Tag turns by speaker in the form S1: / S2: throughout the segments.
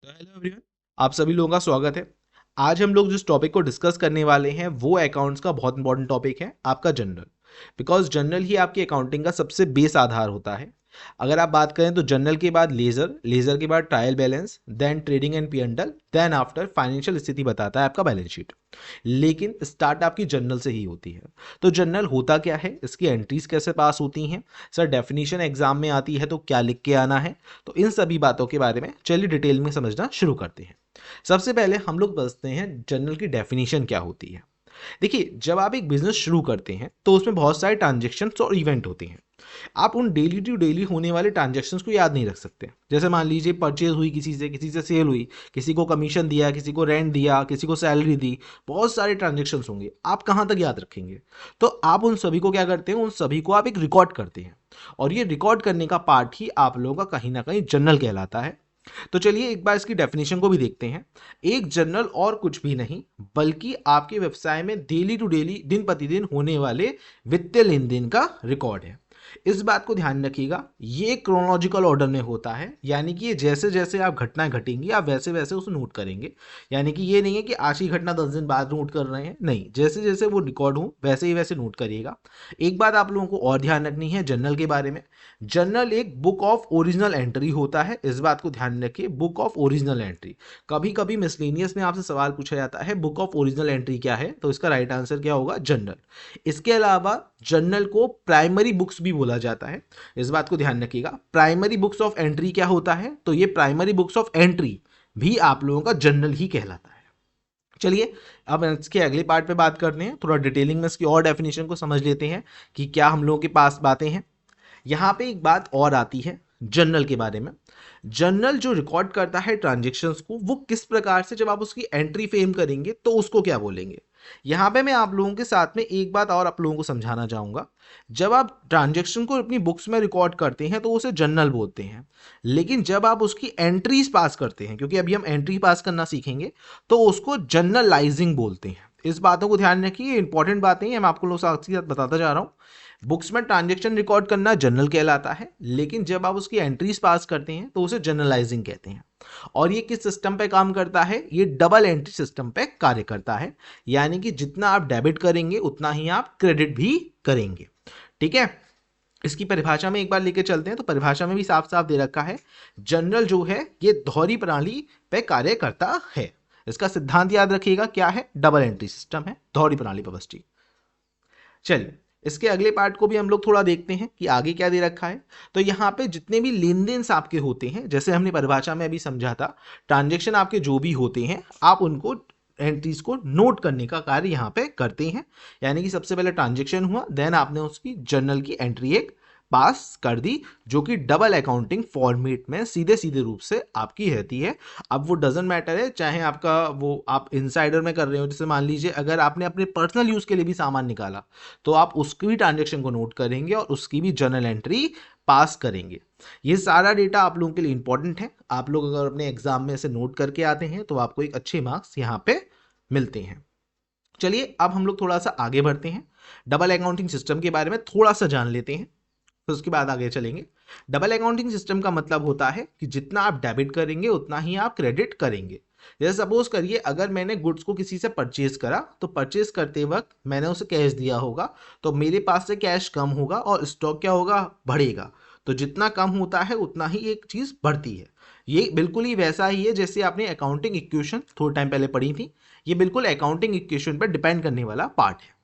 S1: तो hello everyone, आप सभी लोगों का स्वागत है। आज हम लोग जिस टॉपिक को डिस्कस करने वाले हैं वो अकाउंट्स का बहुत इंपॉर्टेंट टॉपिक है, आपका जनरल। बिकॉज जनरल ही आपकी अकाउंटिंग का सबसे बेस आधार होता है। अगर आप बात करें तो जनरल के बाद लेजर, लेजर के बाद trial balance, then trading and P and L, then after financial स्थिति बताता है आपका बैलेंस शीट। लेकिन स्टार्ट आपकी जनरल से ही होती है। तो जनरल होता क्या है, इसकी एंट्रीज कैसे पास होती हैं, सर डेफिनेशन एग्जाम में आती है तो क्या लिख के आना है, तो इन सभी बातों के बारे में चलिए डिटेल में समझना शुरू करते हैं। सबसे पहले हम लोग समझते हैं जनरल की डेफिनेशन क्या होती है। देखिए, जब आप एक बिजनेस शुरू करते हैं तो उसमें बहुत सारे ट्रांजेक्शन्स और इवेंट होते हैं। आप उन डेली टू डेली होने वाले ट्रांजेक्शन्स को याद नहीं रख सकते। जैसे मान लीजिए परचेज हुई किसी से सेल हुई, किसी को कमीशन दिया, किसी को रेंट दिया, किसी को सैलरी दी, बहुत सारे ट्रांजेक्शन्स होंगे, आप कहाँ तक याद रखेंगे। तो आप उन सभी को क्या करते हैं, उन सभी को आप एक रिकॉर्ड करते हैं। और ये रिकॉर्ड करने का पार्ट ही आप लोगों का कहीं ना कहीं जर्नल कहलाता है। तो चलिए एक बार इसकी डेफिनेशन को भी देखते हैं। एक जर्नल और कुछ भी नहीं बल्कि आपके व्यवसाय में डेली टू डेली, दिन प्रतिदिन होने वाले वित्तीय लेन देन का रिकॉर्ड है। इस बात को ध्यान रखिएगा, ये क्रोनोलॉजिकल ऑर्डर में होता है, यानी कि ये जैसे जैसे आप घटनाएं घटेंगी आप वैसे वैसे उसे नोट करेंगे। यानी कि ये नहीं है कि आज की घटना 10 दिन बाद नोट कर रहे हैं, नहीं, जैसे जैसे वो रिकॉर्ड हो वैसे ही वैसे नोट करिएगा। एक बात आप लोगों को और ध्यान रखनी है जर्नल के बारे में। जर्नल एक बुक ऑफ ओरिजिनल एंट्री होता है, इस बात को ध्यान रखिए, बुक ऑफ ओरिजिनल एंट्री। कभी कभी मिसलेनियस में आपसे सवाल पूछा जाता है बुक ऑफ ओरिजिनल एंट्री क्या है, तो इसका राइट आंसर क्या होगा, जर्नल। इसके अलावा जर्नल को प्राइमरी बुक्स भी बोला जाता है, इस बात को ध्यान रखिएगा। प्राइमरी बुक्स ऑफ एंट्री क्या होता है, तो ये प्राइमरी बुक्स ऑफ एंट्री भी आप लोगों का जर्नल ही कहलाता है। चलिए अब इसके अगले पार्ट पे बात करते हैं, थोड़ा डिटेलिंग में इसकी और डेफिनेशन को समझ लेते हैं कि क्या हम लोगों के पास बातें हैं। यहाँ पे एक बात और आती है जर्नल के बारे में। जर्नल जो रिकॉर्ड करता है ट्रांजेक्शन्स को, वो किस प्रकार से, जब आप उसकी एंट्री फ्रेम करेंगे तो उसको क्या बोलेंगे। यहाँ पे मैं आप लोगों के साथ में एक बात और आप लोगों को समझाना चाहूँगा। जब आप ट्रांजेक्शन को अपनी बुक्स में रिकॉर्ड करते हैं तो उसे जर्नल बोलते हैं। लेकिन जब आप उसकी एंट्रीज पास करते हैं, क्योंकि अभी हम एंट्री पास करना सीखेंगे, तो उसको जर्नलाइजिंग बोलते हैं। इस बातों को ध्यान रखिए, इंपॉर्टेंट बातें हैं, मैं आपको लोग साथ साथ बताता जा रहा हूँ। बुक्स में ट्रांजेक्शन रिकॉर्ड करना जर्नल कहलाता है, लेकिन जब आप उसकी एंट्रीज पास करते हैं तो उसे जर्नलाइजिंग कहते हैं। और ये किस सिस्टम पे काम करता है, ये डबल एंट्री सिस्टम पे कार्य करता है। यानी कि जितना आप डेबिट करेंगे उतना ही आप क्रेडिट भी करेंगे। ठीक है, इसकी परिभाषा में एक बार लेके चलते हैं, तो परिभाषा में भी साफ साफ दे रखा है, जनरल जो है ये दोहरी प्रणाली पे कार्य करता है। इसका सिद्धांत याद रखिएगा, क्या है, डबल एंट्री सिस्टम है, दोहरी प्रणाली पर बस्ती। चलिए इसके अगले पार्ट को भी हम लोग थोड़ा देखते हैं कि आगे क्या दे रखा है। तो यहाँ पे जितने भी लेन देन आपके होते हैं, जैसे हमने परिभाषा में अभी समझा था, ट्रांजेक्शन आपके जो भी होते हैं आप उनको, एंट्रीज को नोट करने का कार्य यहाँ पे करते हैं। यानी कि सबसे पहले ट्रांजेक्शन हुआ, देन आपने उसकी जर्नल की एंट्री एक पास कर दी, जो कि डबल अकाउंटिंग फॉर्मेट में सीधे सीधे रूप से आपकी रहती है। अब वो डजेंट मैटर है, चाहे आपका वो आप इनसाइडर में कर रहे हो, जैसे मान लीजिए अगर आपने अपने पर्सनल यूज के लिए भी सामान निकाला तो आप उसकी भी ट्रांजेक्शन को नोट करेंगे और उसकी भी जर्नल एंट्री पास करेंगे। ये सारा डेटा आप लोगों के लिए इंपॉर्टेंट है। आप लोग अगर अपने एग्जाम में से नोट करके आते हैं तो आपको एक अच्छे मार्क्स यहाँ पे मिलते हैं। चलिए अब हम लोग थोड़ा सा आगे बढ़ते हैं, डबल अकाउंटिंग सिस्टम के बारे में थोड़ा सा जान लेते हैं, फिर उसके बाद आगे चलेंगे। डबल अकाउंटिंग सिस्टम का मतलब होता है कि जितना आप डेबिट करेंगे उतना ही आप क्रेडिट करेंगे। जैसे सपोज करिए अगर मैंने गुड्स को किसी से परचेज करा, तो परचेज करते वक्त मैंने उसे कैश दिया होगा, तो मेरे पास से कैश कम होगा और स्टॉक क्या होगा, बढ़ेगा। तो जितना कम होता है उतना ही एक चीज बढ़ती है। ये बिल्कुल ही वैसा ही है जैसे आपने अकाउंटिंग इक्वेशन थोड़ा टाइम पहले पढ़ी थी। ये बिल्कुल अकाउंटिंग इक्वेशन पर डिपेंड करने वाला पार्ट है।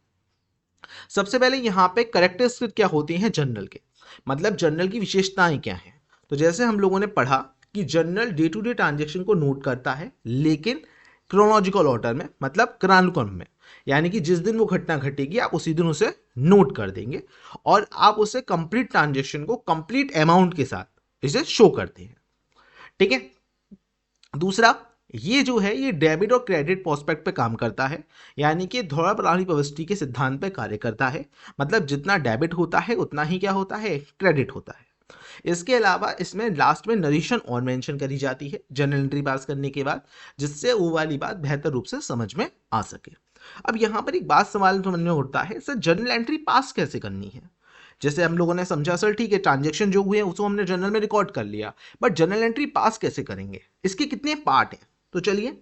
S1: सबसे पहले यहाँ पे करेक्टरिस्टिक क्या होती हैं जर्नल के, मतलब जर्नल की विशेषताएं क्या हैं। तो जैसे हम लोगों ने पढ़ा कि journal day to day transaction को नोट करता है, लेकिन क्रोनोलॉजिकल ऑर्डर में, मतलब क्रमानुक्रम में। यानी कि जिस दिन वो घटना घटेगी आप उसी दिन उसे नोट कर देंगे और आप उसे कंप्लीट ट्रांजेक्शन को कंप्लीट अमाउंट के साथ इसे शो करते हैं। ठीक है, दूसरा, ये जो है ये डेबिट और क्रेडिट प्रोस्पेक्ट पे काम करता है, यानी कि दोहरा प्रणाली प्रविष्टि के सिद्धांत पे कार्य करता है। मतलब जितना डेबिट होता है उतना ही क्या होता है, क्रेडिट होता है। इसके अलावा इसमें लास्ट में नरेशन और मेंशन करी जाती है जर्नल एंट्री पास करने के बाद, जिससे वो वाली बात बेहतर रूप से समझ में आ सके। अब यहाँ पर एक बात सवाल समझ में उठता है, सर जर्नल एंट्री पास कैसे करनी है। जैसे हम लोगों ने समझा सर ठीक है ट्रांजेक्शन जो हुए हैं उसको हमने जर्नल में रिकॉर्ड कर लिया, बट जर्नल एंट्री पास कैसे करेंगे, इसके कितने पार्ट हैं। तो चलिए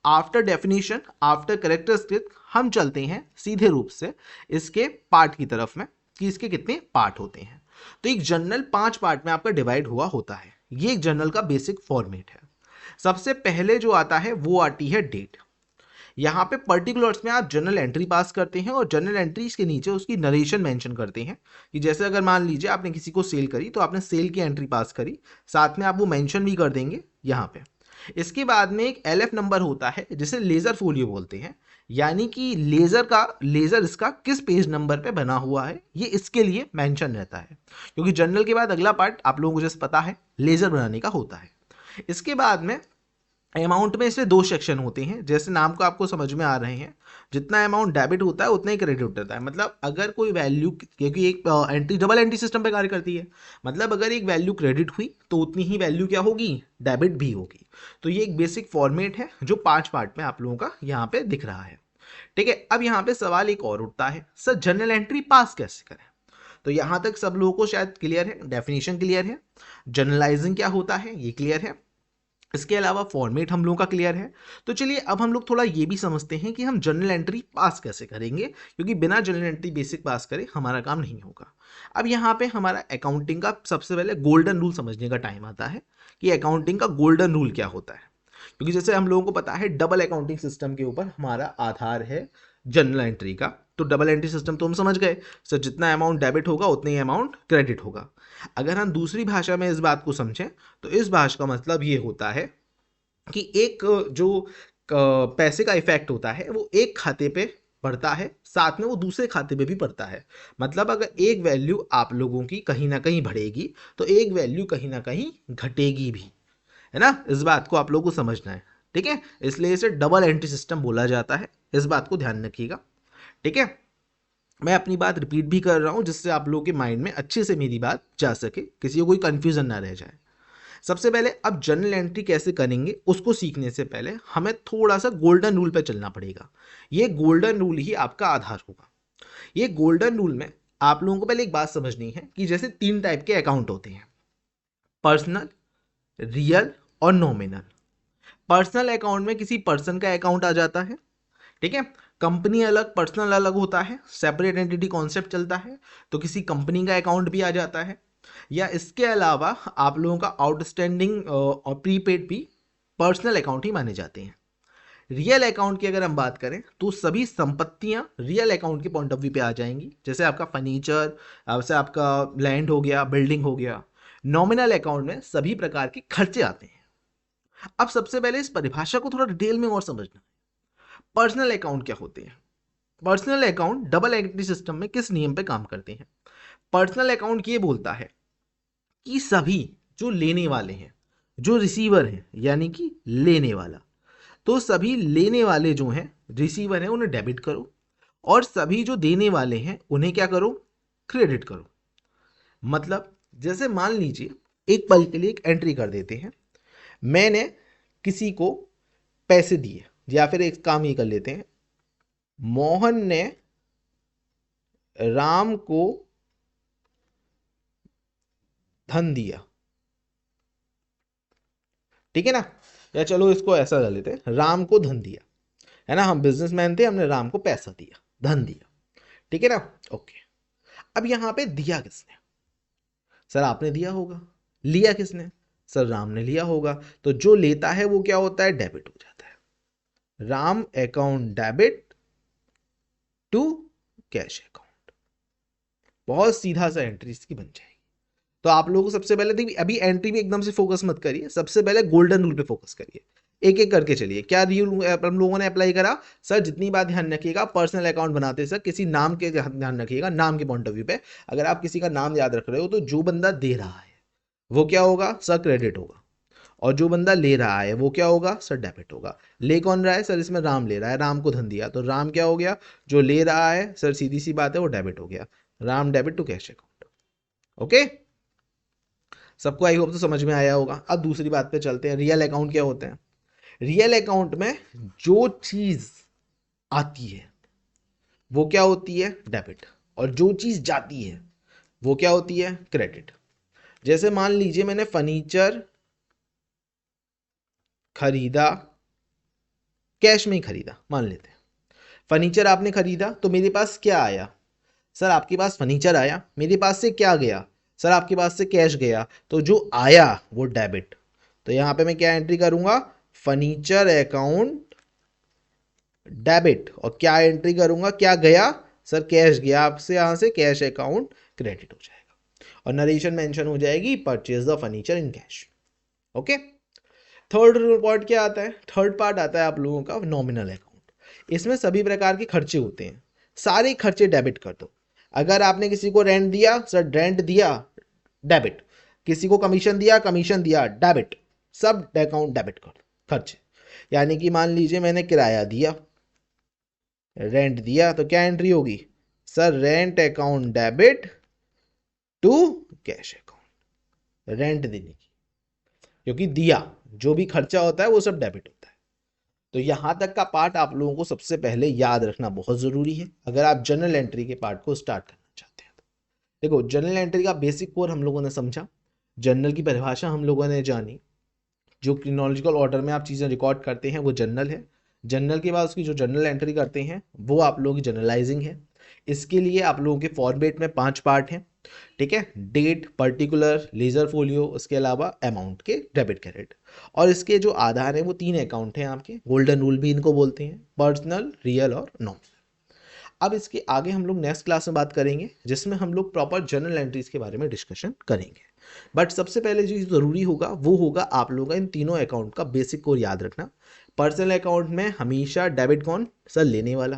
S1: आफ्टर डेफिनेशन आफ्टर कैरेक्टरिस्टिक हम चलते हैं सीधे रूप से इसके पार्ट की तरफ में कि इसके कितने पार्ट होते हैं। तो एक जर्नल 5 पार्ट में आपका डिवाइड हुआ होता है, ये एक जर्नल का बेसिक फॉर्मेट है। सबसे पहले जो आता है वो आती है डेट। यहाँ पे पर्टिकुलर्स में आप जर्नल एंट्री पास करते हैं और जर्नल एंट्रीज के नीचे उसकी नरेशन मेंशन करते हैं कि जैसे अगर मान लीजिए आपने किसी को सेल करी तो आपने सेल की एंट्री पास करी, साथ में आप वो मेंशन भी कर देंगे यहाँ पे। इसके बाद में एक एलएफ नंबर होता है जिसे लेजर फोलियो बोलते हैं, यानी कि लेजर इसका किस पेज नंबर पे बना हुआ है ये इसके लिए मेंशन रहता है, क्योंकि जर्नल के बाद अगला पार्ट आप लोगों को जैसे पता है लेजर बनाने का होता है। इसके बाद में अमाउंट में इसमें 2 सेक्शन होते हैं, जैसे नाम को आपको समझ में आ रहे हैं, जितना अमाउंट डेबिट होता है उतना ही क्रेडिट होता है। मतलब अगर कोई वैल्यू, क्योंकि एक एंट्री डबल एंट्री सिस्टम पे कार्य करती है, मतलब अगर एक वैल्यू क्रेडिट हुई तो उतनी ही वैल्यू क्या होगी, डेबिट भी होगी। तो ये एक बेसिक फॉर्मेट है जो 5 पार्ट में आप लोगों का यहाँ पे दिख रहा है। ठीक है, अब यहाँ पे सवाल एक और उठता है, सर जर्नल एंट्री पास कैसे करें। तो यहाँ तक सब लोगों को शायद क्लियर है, डेफिनेशन क्लियर है, जर्नलाइजिंग क्या होता है ये क्लियर है, इसके अलावा फॉर्मेट हम लोगों का क्लियर है। तो चलिए अब हम लोग थोड़ा ये भी समझते हैं कि हम जर्नल एंट्री पास कैसे करेंगे, क्योंकि बिना जर्नल एंट्री बेसिक पास करे हमारा काम नहीं होगा। अब यहाँ पे हमारा अकाउंटिंग का सबसे पहले गोल्डन रूल समझने का टाइम आता है कि अकाउंटिंग का गोल्डन रूल क्या होता है। क्योंकि जैसे हम लोगों को पता है डबल अकाउंटिंग सिस्टम के ऊपर हमारा आधार है जर्नल एंट्री का। तो डबल एंट्री सिस्टम तो हम समझ गए सर, जितना अमाउंट डेबिट होगा उतना ही अमाउंट क्रेडिट होगा। अगर हम दूसरी भाषा में इस बात को समझें तो इस भाषा का मतलब ये होता है कि एक जो पैसे का इफेक्ट होता है वो एक खाते पे पड़ता है, साथ में वो दूसरे खाते पे भी पड़ता है। मतलब अगर एक वैल्यू आप लोगों की कहीं ना कहीं बढ़ेगी तो एक वैल्यू कहीं ना कहीं घटेगी भी, है ना। इस बात को आप लोगों को समझना है, ठीक है। इसलिए इसे डबल एंट्री सिस्टम बोला जाता है, इस बात को ध्यान रखिएगा, ठीक है। मैं अपनी बात रिपीट भी कर रहा हूं जिससे आप लोगों के माइंड में अच्छे से मेरी बात जा सके, किसी को कोई कंफ्यूजन ना रह जाए। सबसे पहले अब जर्नल एंट्री कैसे करेंगे उसको सीखने से पहले हमें थोड़ा सा गोल्डन रूल पे चलना पड़ेगा। ये गोल्डन रूल ही आपका आधार होगा। ये गोल्डन रूल में आप लोगों को पहले एक बात समझनी है कि जैसे 3 टाइप के अकाउंट होते हैं, पर्सनल, रियल और नॉमिनल। पर्सनल अकाउंट में किसी पर्सन का अकाउंट आ जाता है, ठीक है। कंपनी अलग पर्सनल अलग होता है, सेपरेट एंटिटी कॉन्सेप्ट चलता है, तो किसी कंपनी का अकाउंट भी आ जाता है। या इसके अलावा आप लोगों का आउटस्टैंडिंग और प्रीपेड भी पर्सनल अकाउंट ही माने जाते हैं। रियल अकाउंट की अगर हम बात करें तो सभी संपत्तियां रियल अकाउंट के पॉइंट ऑफ व्यू पे आ जाएंगी, जैसे आपका फर्नीचर, जैसे आपका लैंड हो गया, बिल्डिंग हो गया। नॉमिनल अकाउंट में सभी प्रकार के खर्चे आते हैं। अब सबसे पहले इस परिभाषा को थोड़ा डिटेल में और समझना। पर्सनल अकाउंट क्या होते हैं। Personal account double entry system में किस नियम पे काम करते हैं। पर्सनल अकाउंट ये बोलता है कि सभी जो लेने वाले हैं, जो रिसीवर हैं, यानी कि लेने वाला, तो सभी लेने वाले जो हैं रिसीवर हैं उन्हें डेबिट करो, और सभी जो देने वाले हैं उन्हें क्या करो, क्रेडिट करो। मतलब जैसे मान लीजिए एक पल के लिए एक एंट्री कर देते हैं, मैंने किसी को पैसे दिए, या फिर एक काम ये कर लेते हैं, मोहन ने राम को धन दिया, ठीक है ना। या चलो इसको ऐसा कर लेते हैं, राम को धन दिया, है ना, हम बिजनेसमैन थे, हमने राम को पैसा दिया, धन दिया, ठीक है ना। ओके, अब यहां पे दिया किसने, सर आपने दिया होगा। लिया किसने, सर राम ने लिया होगा। तो जो लेता है वो क्या होता है, डेबिट हो जाता है। Ram account debit to cash account, बहुत सीधा सा एंट्री इसकी बन जाएगी। तो आप लोगों को सबसे पहले देखिए, अभी एंट्री भी एकदम से फोकस मत करिए, सबसे पहले गोल्डन रूल पे फोकस करिए, एक एक करके चलिए। क्या रूल हम लोगों ने अप्लाई करा, सर जितनी बात ध्यान रखिएगा, पर्सनल अकाउंट बनाते सर किसी नाम के ध्यान रखिएगा, नाम के पॉइंट ऑफ व्यू पे अगर आप किसी का नाम याद रख रहे हो तो जो बंदा दे रहा है वो क्या होगा, सर क्रेडिट होगा, और जो बंदा ले रहा है वो क्या होगा, सर डेबिट होगा। ले कौन रहा है, सर इसमें राम ले रहा है, राम को धन दिया, तो राम क्या हो गया, जो ले रहा है, सर सीधी सी बात है वो डेबिट हो गया, Ram debit to cash account. Okay, सबको आई होप तो समझ में आया होगा। अब दूसरी बात पे चलते हैं, रियल अकाउंट क्या होते हैं। रियल अकाउंट में जो चीज आती है वो क्या होती है, डेबिट, और जो चीज जाती है वो क्या होती है? क्रेडिट। जैसे मान लीजिए मैंने फर्नीचर खरीदा, कैश में ही खरीदा, मान लेते हैं फर्नीचर आपने खरीदा, तो मेरे पास क्या आया? सर आपके पास फर्नीचर आया, मेरे पास से क्या गया? सर आपके पास से कैश गया। तो जो आया वो डेबिट। तो यहां पे मैं क्या एंट्री करूंगा? Furniture account debit. और क्या एंट्री करूंगा? क्या गया? सर कैश गया आपसे, यहां से कैश अकाउंट क्रेडिट हो जाएगा और नरेशन मेंशन हो जाएगी purchase the furniture in cash. Okay. Third part क्या आता है? थर्ड पार्ट आता है आप लोगों का नॉमिनल अकाउंट। इसमें सभी प्रकार के खर्चे होते हैं, सारे खर्चे डेबिट कर दो। अगर आपने किसी को रेंट दिया, सर रेंट दिया, डेबिट। किसी को कमीशन दिया, कमीशन दिया, डेबिट। सब अकाउंट डेबिट कर दो खर्चे। यानी कि मान लीजिए मैंने किराया दिया, रेंट दिया, तो क्या एंट्री होगी? Sir rent account debit to cash account, rent देने की, क्योंकि दिया, जो भी खर्चा होता है वो सब डेबिट होता है। तो यहां तक का पार्ट आप लोगों को सबसे पहले याद रखना बहुत जरूरी है अगर आप जर्नल एंट्री के पार्ट को स्टार्ट करना चाहते हैं। देखो जर्नल एंट्री का बेसिक कोर हम लोगों ने समझा, जर्नल की परिभाषा हम लोगों ने जानी, जो क्रोनोलॉजिकल ऑर्डर में आप चीज़ें रिकॉर्ड करते हैं वो जर्नल है। जर्नल के बाद उसकी जो जर्नल एंट्री करते हैं वो आप लोगों की जर्नलाइजिंग है। इसके लिए आप लोगों के फॉर्मेट में 5 पार्ट हैं, ठीक है? डेट, पर्टिकुलर, लेजर फोलियो, उसके अलावा अमाउंट के डेबिट क्रेडिट। और इसके जो आधार हैं वो 3 अकाउंट हैं आपके, गोल्डन रूल भी इनको बोलते हैं, पर्सनल, रियल और नॉमिनल। अब इसके आगे हम लोग नेक्स्ट क्लास में बात करेंगे जिसमें हम लोग प्रॉपर जर्नल एंट्रीज के बारे में डिस्कशन करेंगे। बट सबसे पहले जो ज़रूरी होगा वो होगा आप लोगों का इन तीनों अकाउंट का बेसिक कोड याद रखना। पर्सनल अकाउंट में हमेशा डेबिट कौन? सर लेने वाला।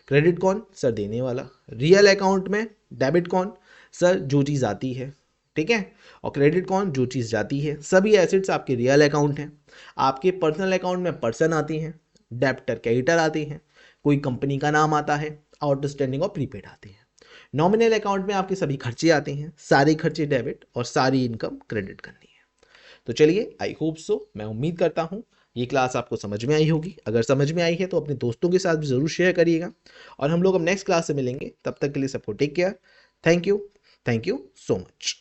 S1: क्रेडिट कौन? सर देने वाला। रियल अकाउंट में डेबिट कौन? सर जो चीज़ आती है, ठीक है? और क्रेडिट कौन? जो चीज़ जाती है। सभी एसेट्स आपके रियल अकाउंट हैं। आपके पर्सनल अकाउंट में पर्सन आती हैं, डेप्टर क्रेडिटर आती हैं, कोई कंपनी का नाम आता है, आउटस्टैंडिंग और प्रीपेड आती है। नॉमिनल अकाउंट में आपके सभी खर्चे आते हैं, सारे खर्चे डेबिट और सारी इनकम क्रेडिट करनी है। तो चलिए, आई होप सो, मैं उम्मीद करता हूँ ये क्लास आपको समझ में आई होगी। अगर समझ में आई है तो अपने दोस्तों के साथ भी ज़रूर शेयर करिएगा और हम लोग अब नेक्स्ट क्लास से मिलेंगे। तब तक के लिए सबको take care. Thank you so much.